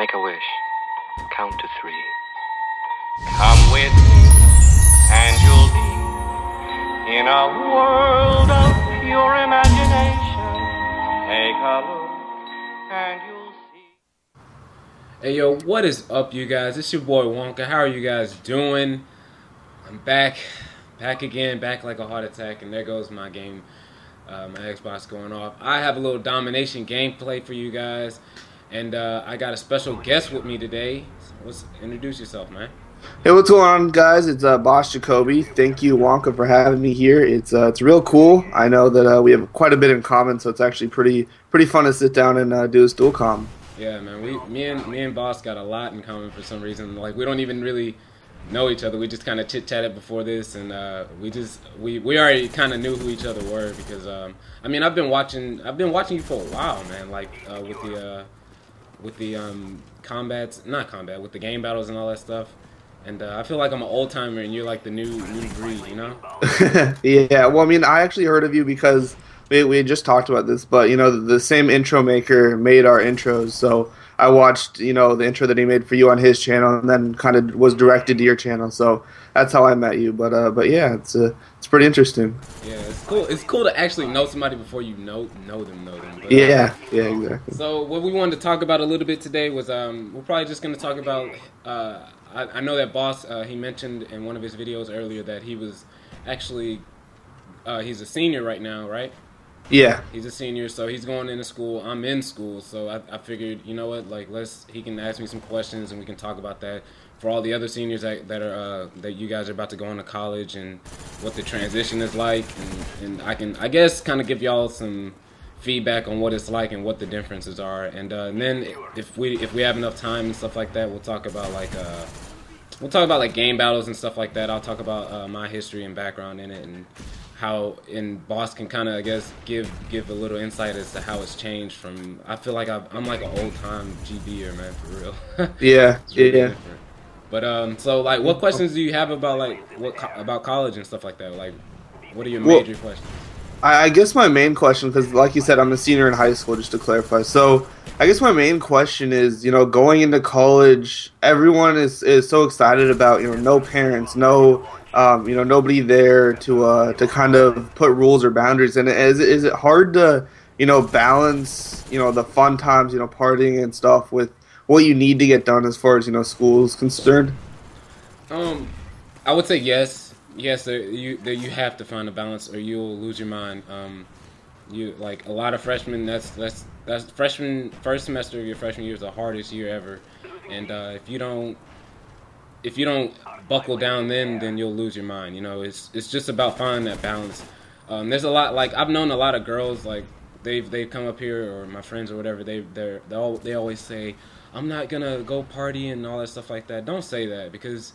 Make a wish. Count to 3. Come with me, and you'll be in a world of pure imagination. Take a look, and you'll see. Hey yo, what is up, you guys? It's your boy Wonka. How are you guys doing? I'm back again, back like a heart attack, and there goes my game, my Xbox going off. I have a little domination gameplay for you guys, and I got a special guest with me today. So introduce yourself, man. Hey, what's going on, guys? It's Boss Jacoby. Thank you, Wonka, for having me here. It's real cool. I know that we have quite a bit in common, so it's actually pretty fun to sit down and do this dual comm. Yeah, man. Me and Boss got a lot in common for some reason. Like, we don't even really know each other. We just kind of chit chatted before this, and we already kind of knew who each other were because I mean, I've been watching you for a while, man. Like with the with the game battles and all that stuff. And I feel like I'm an old timer, and you're like the new breed, you know? Yeah. Well, I mean, I actually heard of you because we had just talked about this, but you know, the same intro maker made our intros, so I watched, you know, the intro that he made for you on his channel, and then kind of was directed to your channel. So that's how I met you. But yeah, it's pretty interesting. Yeah, it's cool. It's cool to actually know somebody before you know them. But, yeah, exactly. So what we wanted to talk about a little bit today was we're probably just going to talk about. I know that Boss he mentioned in one of his videos earlier that he was actually he's a senior right now, right? Yeah. He's a senior, so he's going into school. I'm in school, so I figured, you know what, like he can ask me some questions and we can talk about that for all the other seniors that you guys are about to go into college and what the transition is like, and I can, I guess, kind of give y'all some feedback on what it's like and what the differences are, and then if we have enough time and stuff like that, we'll talk about like game battles and stuff like that. I'll talk about my history and background in it, and how Boss can kind of, I guess, give a little insight as to how it's changed from. I feel like I'm like an old time GBer, man, for real. Yeah, really yeah. different. But so like, what questions do you have about like about college and stuff like that? Like, what are your major questions? I guess my main question, because like you said, I'm a senior in high school, just to clarify. So I guess my main question is, you know, going into college, everyone is so excited about, you know, no parents, no, you know, nobody there to kind of put rules or boundaries. And is it hard to, you know, balance, you know, the fun times, you know, partying and stuff with what you need to get done as far as, you know, school is concerned? I would say yes. Yes, you have to find a balance, or you'll lose your mind. You like a lot of freshmen. That's freshman first semester of your freshman year is the hardest year ever, and if you don't buckle down, then you'll lose your mind. You know, it's just about finding that balance. There's a lot, like I've known a lot of girls, like they've come up here, or my friends or whatever. They always say, I'm not gonna go party and all that stuff like that. Don't say that, because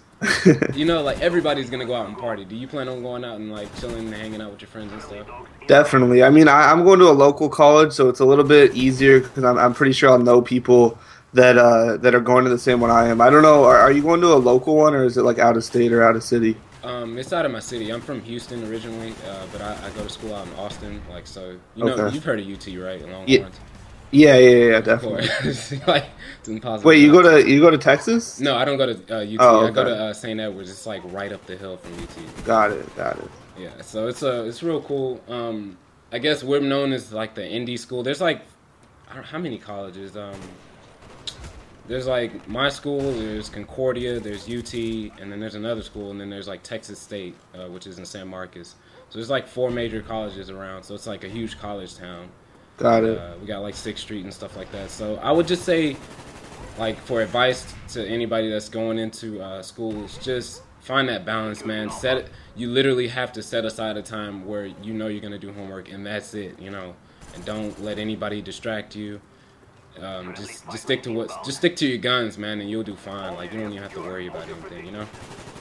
you know, like everybody's gonna go out and party. Do you plan on going out and like chilling and hanging out with your friends and stuff? Definitely. I mean, I'm going to a local college, so it's a little bit easier because I'm pretty sure I'll know people that are going to the same one I am. I don't know. Are you going to a local one, or is it like out of state or out of city? It's out of my city. I'm from Houston originally, but I go to school out in Austin. Like, so you know, Okay. You've heard of UT, right? Yeah. Yeah, definitely. Like, it's impossible. Wait, you go to Texas? No, I don't go to UT. Oh, okay. I go to St. Edwards. It's like right up the hill from UT. Got it. Yeah, so it's real cool. I guess we're known as like the indie school. There's like, I don't know how many colleges. There's like my school. There's Concordia. There's UT, and then there's another school, and then there's like Texas State, which is in San Marcos. So there's like 4 major colleges around. So it's like a huge college town. Got it. We got like 6th Street and stuff like that. So I would just say, like, for advice to anybody that's going into schools, just find that balance, man. You literally have to set aside a time where you know you're gonna do homework, and that's it, you know. And don't let anybody distract you. Just stick to your guns, man, and you'll do fine. Like, you don't even have to worry about anything, you know.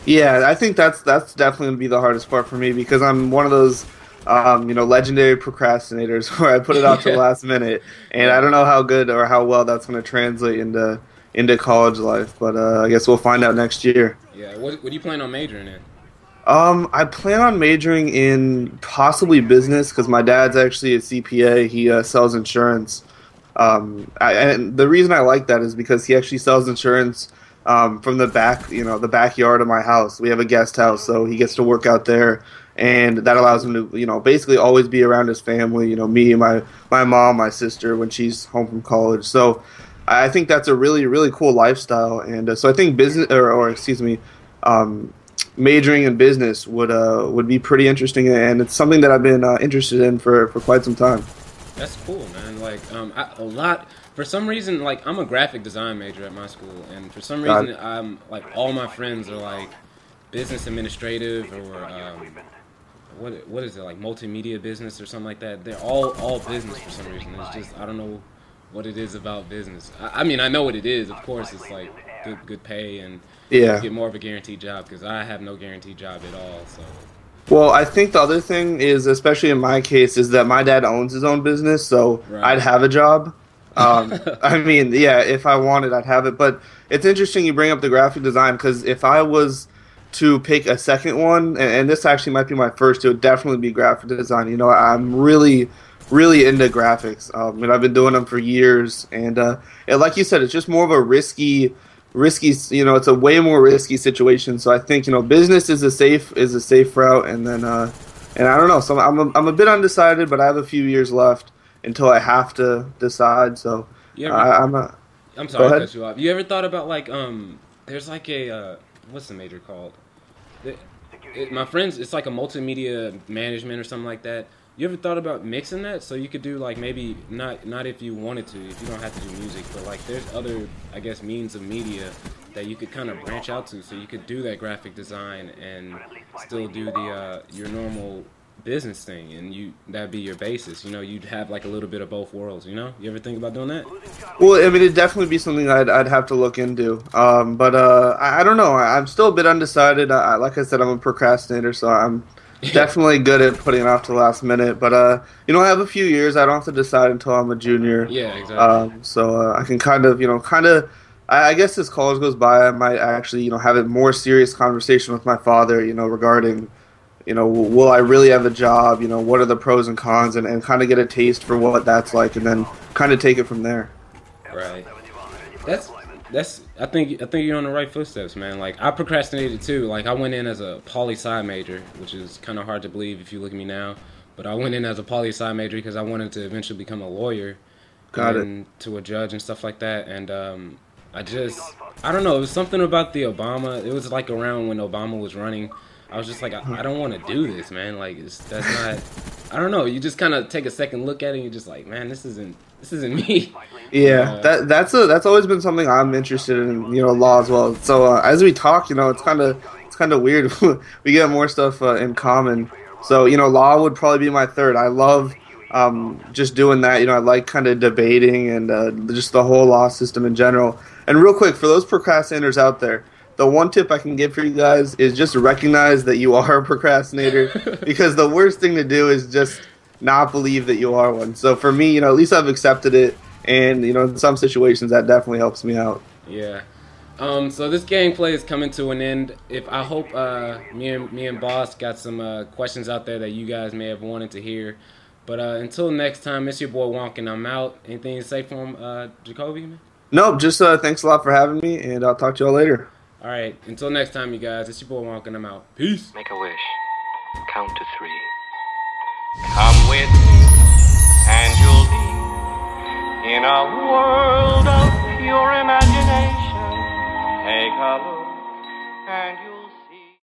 Yeah, I think that's definitely gonna be the hardest part for me, because I'm one of those you know, legendary procrastinators where I put it out to the last minute, and I don't know how good or how well that's going to translate into college life, but I guess we'll find out next year. Yeah, what do you plan on majoring in? I plan on majoring in possibly business, because my dad's actually a CPA. He sells insurance. And the reason I like that is because he actually sells insurance from the back, the backyard of my house. We have a guest house, so he gets to work out there, and that allows him to, basically always be around his family. Me, my mom, my sister when she's home from college. So I think that's a really, really cool lifestyle, and so I think business, or excuse me, majoring in business would be pretty interesting, and it's something that I've been interested in for quite some time. That's cool, man. Like, for some reason, like, I'm a graphic design major at my school, and for some reason, I'm, like, all my friends are, like, business administrative, or, what is it, like, multimedia business or something like that. They're all business for some reason. It's just, I don't know what it is about business. I mean, I know what it is. Of course, it's, like, good pay, and you get more of a guaranteed job, because I have no guaranteed job at all, so... Well, I think the other thing is, especially in my case, is that my dad owns his own business, so I'd have a job. I mean, yeah, if I wanted, I'd have it. But it's interesting you bring up the graphic design, because if I was to pick a second one, and this actually might be my first, it would definitely be graphic design. I'm really, really into graphics. And I've been doing them for years. And like you said, it's just more of a risky, it's a way more risky situation. So I think, business is a safe route, and then and I don't know. So I'm a bit undecided, but I have a few years left until I have to decide. So I'm sorry to cut you off. You ever thought about, like, there's like a what's the major called? My friends, it's like a multimedia management or something like that. You ever thought about mixing that so you could do, like, maybe not if you wanted to, if you don't have to do music, but, like, there's other, I guess, means of media that you could kind of branch out to, so you could do that graphic design and still do the your normal business thing, and that'd be your basis. You'd have, like, a little bit of both worlds. You ever think about doing that? Well, I mean, it'd definitely be something I'd have to look into. But I don't know. I'm still a bit undecided. Like I said, I'm a procrastinator, so I'm definitely good at putting it off to the last minute. But I have a few years. I don't have to decide until I'm a junior. Yeah, exactly. So I can kind of I guess as college goes by, I might actually have a more serious conversation with my father, regarding will I really have a job? What are the pros and cons, and kind of get a taste for what that's like, and then kind of take it from there. Right. I think you're on the right footsteps, man. Like, I procrastinated too. Like, I went in as a poli-sci major, which is kind of hard to believe if you look at me now. But I went in as a poli-sci major because I wanted to eventually become a lawyer, to a judge and stuff like that. And I don't know. It was something about the Obama. It was like around when Obama was running. I was just like, I don't want to do this, man. Like, that's not. I don't know. You just kind of take a second look at it, and you're just like, man, this isn't me. Yeah, that's always been something I'm interested in, law as well. So as we talk, it's kind of weird. We get more stuff in common. So law would probably be my third. I love just doing that. I like kind of debating and just the whole law system in general. And real quick, for those procrastinators out there, the one tip I can give for you guys is just recognize that you are a procrastinator, because the worst thing to do is just not believe that you are one. So for me, at least I've accepted it, and in some situations that definitely helps me out. Yeah. So this gameplay is coming to an end. I hope me and Boss got some questions out there that you guys may have wanted to hear. But until next time, it's your boy Wonk, and I'm out. Anything to say for him, Jacoby, man? No, just thanks a lot for having me, and I'll talk to y'all later. All right, until next time, you guys, it's your boy Wonk, and I'm out. Peace. Make a wish. Count to 3. Come with me, and you'll be in a world of pure imagination. Take a look